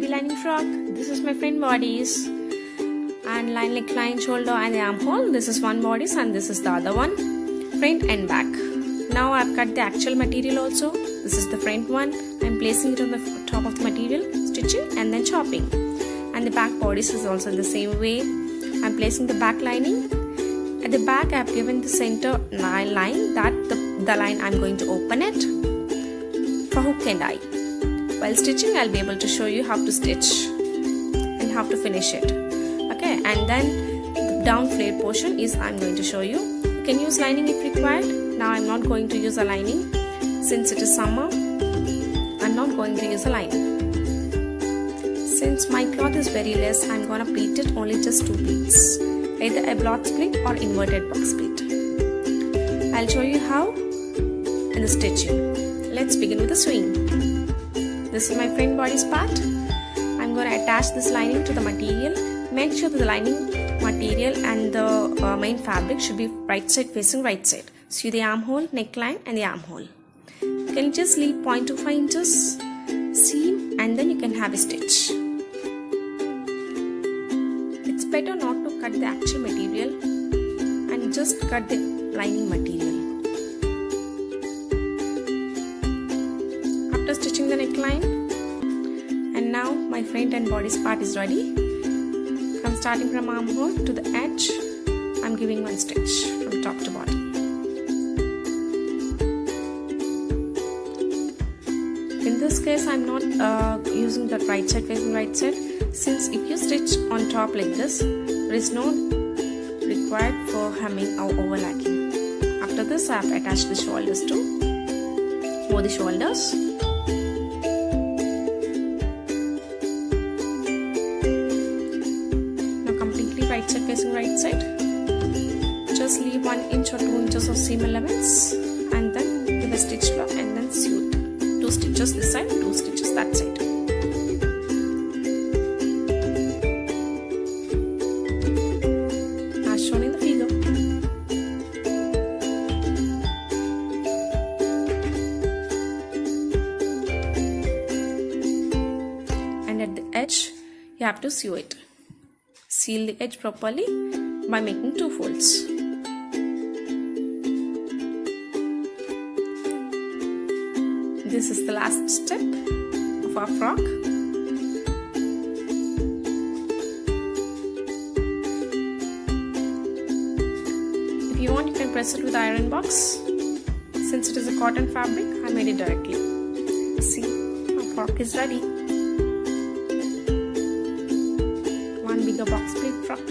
baby lining frock. This is my front bodice. And line neckline, shoulder and the armhole. This is one bodice and this is the other one. Front and back. Now I've cut the actual material also. This is the front one. I'm placing it on the top of the material, stitching and then chopping. And the back bodice is also in the same way. I'm placing the back lining. At the back I've given the center line, that the line I'm going to open it for hook and eye. While stitching I'll be able to show you how to stitch and how to finish it. Okay, and then the down flared portion is I'm going to show you. You can use lining if required. Now I'm not going to use a lining since it is summer. I'm not going to use a lining. Since my cloth is very less, I'm gonna pleat it only just 2 pleats, either a blot split or inverted box split. I'll show you how in the stitching. Let's begin with the sewing. This is my front bodice part. I'm gonna attach this lining to the material. Make sure that the lining material and the main fabric should be right side facing right side. Sew the armhole, neckline and the armhole. You can just leave 0.25 inches seam and then you can have a stitch. It's better not to cut the actual material and just cut the lining material. After stitching the neckline, and now my front and bodice part is ready. From starting from armhole to the edge, I'm giving 1 stitch from top to bottom. In this case, I'm not using the right side facing right side, since if you stitch on top like this, there is no required for hemming or overlacking. After this, I have attached the shoulders to both the shoulders. Now completely right side facing right side. Just leave 1 inch or 2 inches of seam allowance and then give a stitch block and then sew 2 stitches this side, 2 stitches that side. As shown in the figure. And at the edge, you have to sew it. Seal the edge properly by making 2 folds. This is the last step of our frock. If you want, you can press it with iron box. Since it is a cotton fabric, I made it directly. See, our frock is ready. One bigger box split frock.